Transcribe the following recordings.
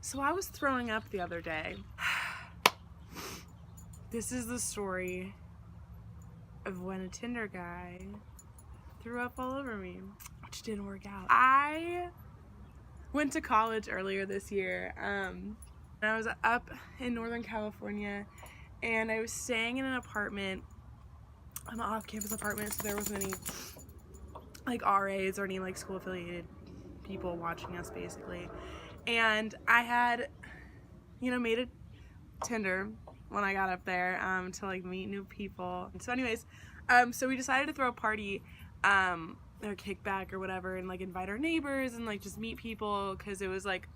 So I was throwing up the other day. This is the story of when a Tinder guy threw up all over me, which didn't work out. I went to college earlier this year, and I was up in Northern California, and I was staying in an apartment, an off-campus apartment, so there wasn't any like RAs or any like school affiliated people watching us basically. And I had, made a Tinder when I got up there to like meet new people. So anyways, so we decided to throw a party or kickback or whatever, and like invite our neighbors and like just meet people, because it was like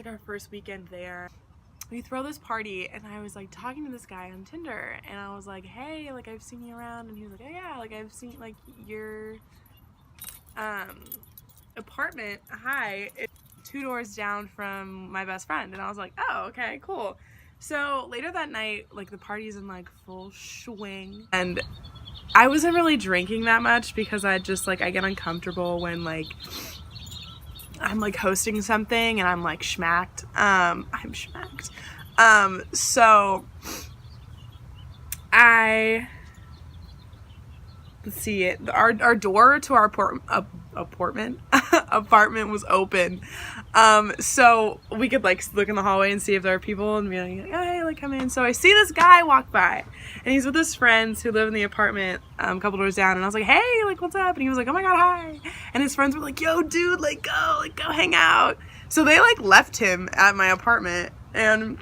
our first weekend there. We throw this party, and I was like talking to this guy on Tinder, and I was like, hey, like I've seen you around, and he was like, oh yeah, like I've seen like your apartment, hi, it's 2 doors down from my best friend. And I was like, oh, okay, cool. So later that night, like the party's in like full swing, and I wasn't really drinking that much because I just like, I get uncomfortable when like I'm like hosting something and I'm like schmacked. I'm schmacked. So let's see it. Our door to our apartment was open. So we could like look in the hallway and see if there are people and be like, hey, like come in. So I see this guy walk by, and he's with his friends who live in the apartment a couple doors down, and I was like, hey, like what's up? And he was like, oh my god, hi. And his friends were like, yo dude, like go hang out. So they like left him at my apartment, and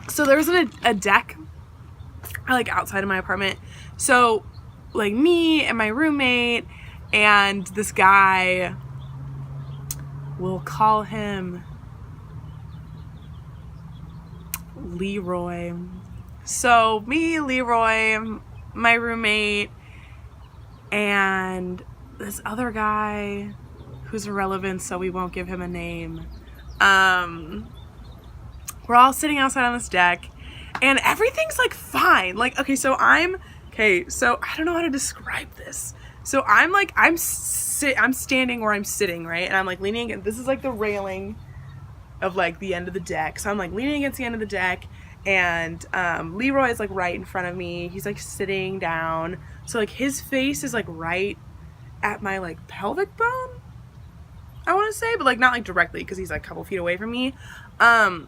so there was a deck like outside of my apartment. So like me and my roommate and this guy, we'll call him Leroy. So me, Leroy, my roommate, and this other guy who's irrelevant, so we won't give him a name. We're all sitting outside on this deck, and everything's like fine. Like, okay, so I don't know how to describe this. So I'm standing where I'm sitting, right? And I'm like leaning against, this is like the railing of like the end of the deck. So I'm like leaning against the end of the deck, and Leroy is like right in front of me. He's like sitting down. So like his face is like right at my like pelvic bone, I want to say, but like not like directly, because he's like a couple feet away from me. And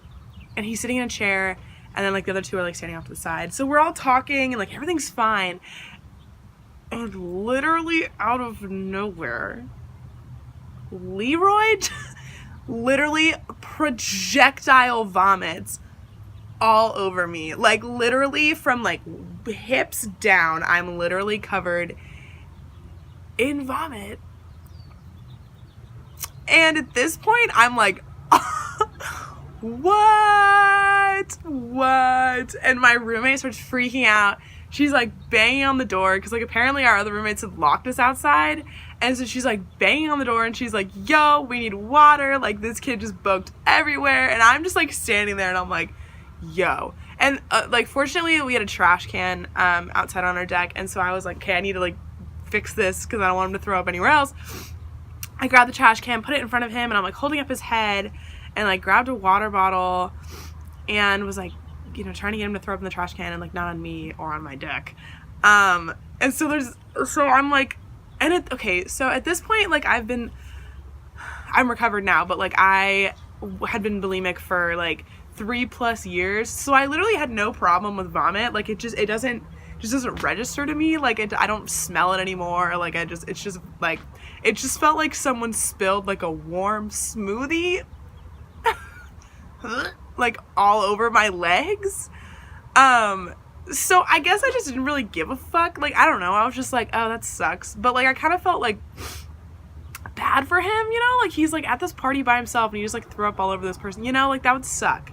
he's sitting in a chair, and then like the other two are like standing off to the side. So we're all talking and like everything's fine. And literally out of nowhere, Leroy literally projectile vomits all over me. Like literally from like hips down, I'm literally covered in vomit. And at this point, I'm like, what? And my roommate starts freaking out. She's like banging on the door, because like apparently our other roommates had locked us outside, and so she's like banging on the door, and she's like, yo, we need water, like this kid just boked everywhere. And I'm just like standing there, and I'm like, yo. And like fortunately we had a trash can outside on our deck, and so I was like, okay, I need to like fix this because I don't want him to throw up anywhere else. I grabbed the trash can, put it in front of him, and I'm like holding up his head, and like grabbed a water bottle and was like, trying to get him to throw up in the trash can, and like not on me or on my deck. And so I'm like, so at this point, like I'm recovered now, but like I had been bulimic for like 3+ years. So I literally had no problem with vomit. Like it just doesn't register to me. Like I don't smell it anymore. Like it just felt like someone spilled like a warm smoothie like all over my legs. So I guess I just didn't really give a fuck. Like, I don't know. I was just like, oh, that sucks. But like, I kind of felt like bad for him, like he's like at this party by himself and he just like threw up all over this person, like that would suck.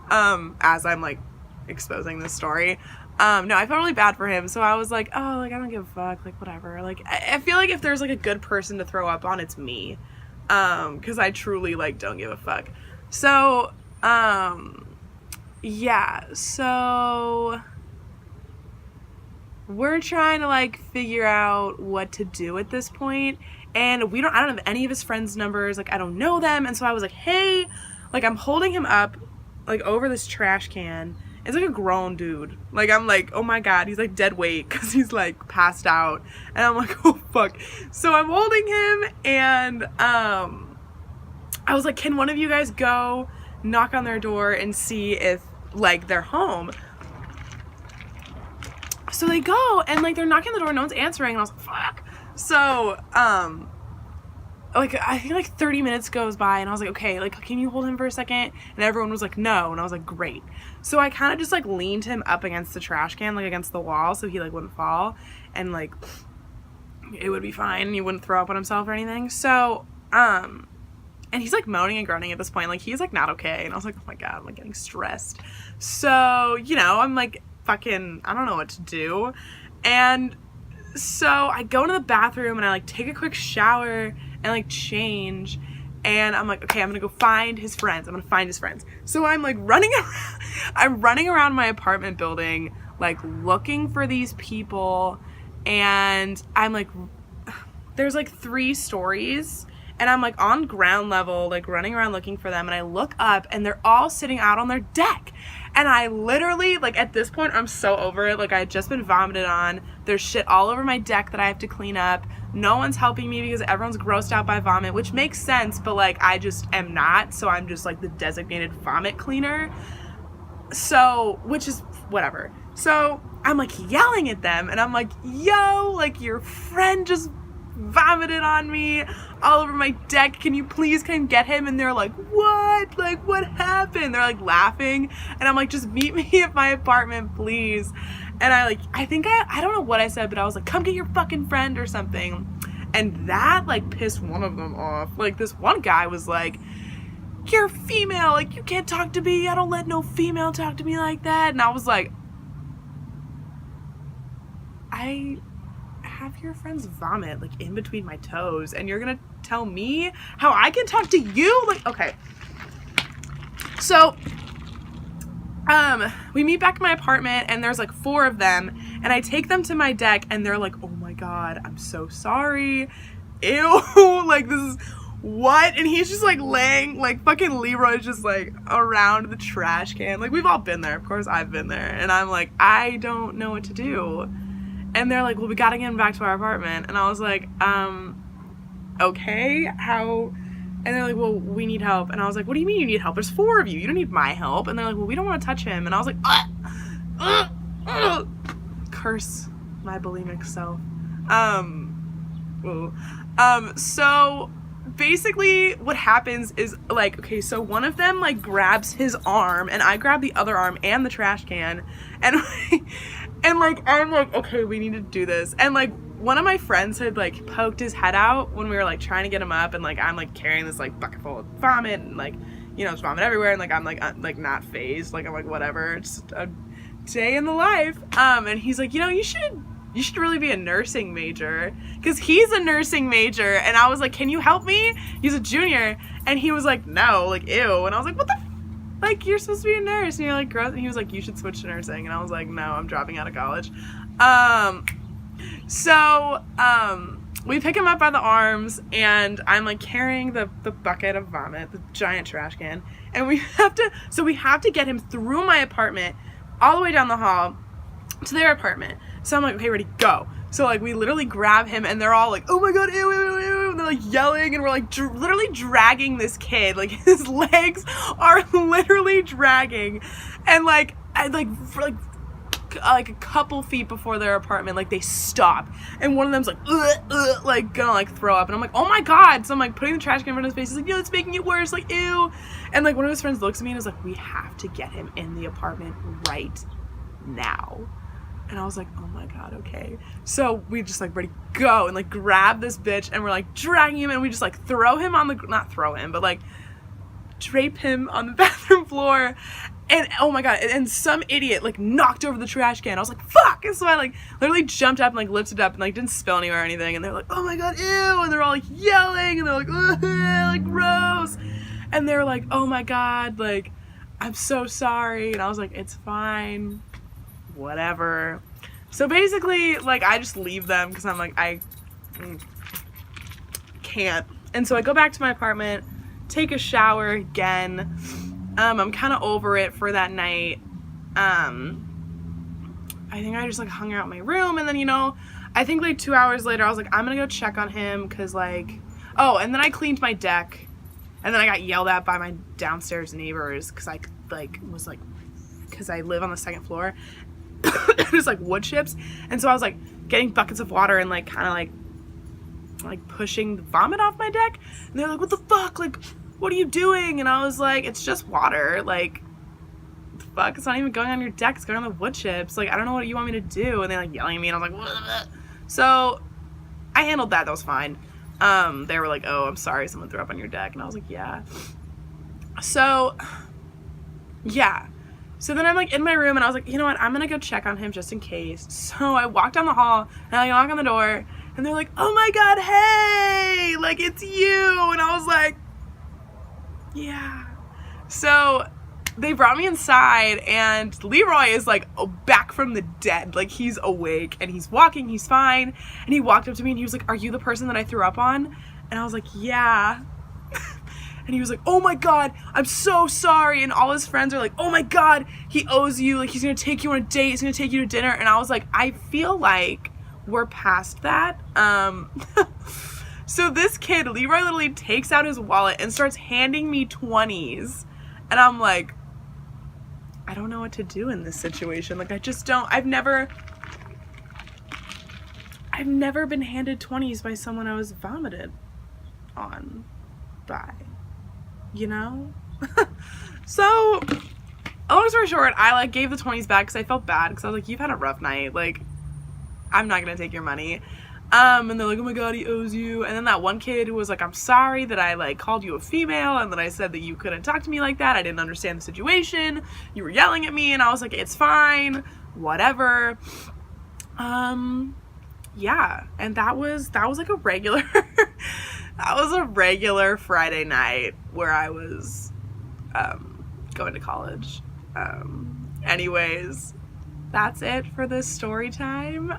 As I'm like exposing this story. No, I felt really bad for him. So I was like, oh, like I don't give a fuck. Like whatever. Like I feel like if there's like a good person to throw up on, it's me. Cause I truly like don't give a fuck. So, yeah, so we're trying to like figure out what to do at this point. and I don't have any of his friends' numbers, like I don't know them. And so I was like, hey, like I'm holding him up like over this trash can. It's like a grown dude. Like I'm like, oh my god, he's like dead weight because he's like passed out. And I'm like, oh fuck. So I'm holding him, and I was like, can one of you guys go knock on their door and see if like they're home? So they go, and like they're knocking on the door, no one's answering, and I was like, fuck. So like I think like 30 minutes goes by, and I was like, okay, like can you hold him for a second? And everyone was like, no. And I was like, great. So I kind of just like leaned him up against the trash can, like against the wall, so he like wouldn't fall, and like it would be fine, and he wouldn't throw up on himself or anything. So and he's like moaning and groaning at this point, like he's like not okay. And I was like, oh my god, I'm like getting stressed. So you know, I'm like fucking, I don't know what to do. And so I go into the bathroom, and I like take a quick shower and like change, and I'm like, okay, I'm gonna go find his friends. So I'm like running around my apartment building, like looking for these people, and I'm like, there's like 3 stories, and I'm like on ground level, like running around looking for them, and I look up, and they're all sitting out on their deck. And I literally, like, at this point, I'm so over it. Like, I had just been vomited on. There's shit all over my deck that I have to clean up. No one's helping me because everyone's grossed out by vomit, which makes sense, but, like, I just am not. So I'm just, like, the designated vomit cleaner. So, which is whatever. So I'm, like, yelling at them, and I'm like, yo, like, your friend just vomited on me all over my deck. Can you please come get him? And they're like, what? Like, what happened? They're like laughing, and I'm like, just meet me at my apartment, please. And I think I don't know what I said, but I was like, come get your fucking friend or something. And that like pissed one of them off. Like, this one guy was like, you're female, like you can't talk to me. I don't let no female talk to me like that. And I was like, I have your friend's vomit like in between my toes, and you're gonna tell me how I can talk to you? Like, okay. So we meet back in my apartment, and there's like 4 of them, and I take them to my deck, and they're like, oh my god, I'm so sorry, ew, like this is what? And he's just like laying, like fucking Leroy's just like around the trash can. Like, we've all been there, of course I've been there, and I'm like, I don't know what to do. And they're like, well, we gotta get him back to our apartment. And I was like, okay, how? And they're like, well, we need help. And I was like, what do you mean you need help? There's 4 of you. You don't need my help. And they're like, well, we don't want to touch him. And I was like, curse my bulimic self. So basically what happens is like, okay, so one of them like grabs his arm, and I grab the other arm and the trash can, and and like I'm like, okay, we need to do this. And like one of my friends had like poked his head out when we were like trying to get him up, and like I'm like carrying this like bucket full of vomit, and like, you know, it's vomit everywhere, and like I'm like not phased, like I'm like, whatever, it's a day in the life. And he's like, you know, you should really be a nursing major, because he's a nursing major. And I was like, can you help me? He's a junior. And he was like, no, like, ew. And I was like, what the like, you're supposed to be a nurse, and you're like gross. And he was like, you should switch to nursing. And I was like, no, I'm dropping out of college. We pick him up by the arms, and I'm like carrying the bucket of vomit, the giant trash can, and we have to get him through my apartment all the way down the hall to their apartment. So I'm like, okay, ready, go. So like we literally grab him, and they're all like, oh my god, ew, ew, ew, and they're like yelling, and we're like literally dragging this kid, like his legs are literally dragging, and like for like a couple feet before their apartment, like they stop, and one of them's like gonna like throw up, and I'm like, oh my god. So I'm like putting the trash can in front of his face. He's like, yo, it's making it worse, like ew. And like one of his friends looks at me and is like, we have to get him in the apartment right now. And I was like, oh my god, okay. So we just like ready, go, and like grab this bitch, and we're like dragging him, and we just like throw him on the, not throw him, but like drape him on the bathroom floor. And oh my god, and some idiot like knocked over the trash can. I was like, fuck. And so I like literally jumped up and like lifted it up, and like didn't spill anywhere or anything. And they're like, oh my god, ew. And they're all like yelling, and they're like, ugh, like gross. And they're like, oh my god, like I'm so sorry. And I was like, it's fine, whatever. So basically, like, I just leave them, because I'm like, can't. And so I go back to my apartment, take a shower again. I'm kind of over it for that night. I think I just like hung out in my room, and then, you know, I think like 2 hours later I was like, I'm gonna go check on him, because like, oh, and then I cleaned my deck, and then I got yelled at by my downstairs neighbors because I like was like, because I live on the second floor. There's like wood chips, and so I was like getting buckets of water and like kind of like pushing the vomit off my deck, and they're like, what the fuck, like, what are you doing? And I was like, it's just water, like, what the fuck, it's not even going on your deck, it's going on the wood chips, like, I don't know what you want me to do. And they like yelling at me, and I was like, what? So I handled that was fine. They were like, oh, I'm sorry someone threw up on your deck, and I was like, yeah. So yeah, so then I'm like in my room, and I was like, you know what, I'm gonna go check on him just in case. So I walk down the hall, and I knock on the door, and they're like, oh my god, hey, like, it's you. And I was like, yeah. So they brought me inside, and Leroy is like back from the dead, like he's awake and he's walking, he's fine. And he walked up to me and he was like, are you the person that I threw up on? And I was like, yeah. And he was like, oh my god, I'm so sorry. And all his friends are like, oh my god, he owes you, like he's gonna take you on a date, he's gonna take you to dinner. And I was like, I feel like we're past that. So this kid, Leroy, literally takes out his wallet and starts handing me 20s. And I'm like, I don't know what to do in this situation. Like, I just don't, I've never been handed 20s by someone I was vomited on by, you know? So, long story short, I like gave the 20s back because I felt bad, because I was like, you've had a rough night, like, I'm not gonna take your money. And they're like, oh my god, he owes you. And then that one kid who was like, I'm sorry that I like called you a female, and then I said that you couldn't talk to me like that, I didn't understand the situation, you were yelling at me. And I was like, it's fine, whatever. Yeah, and that was like a regular that was a regular Friday night where I was going to college. Anyways, that's it for this story time.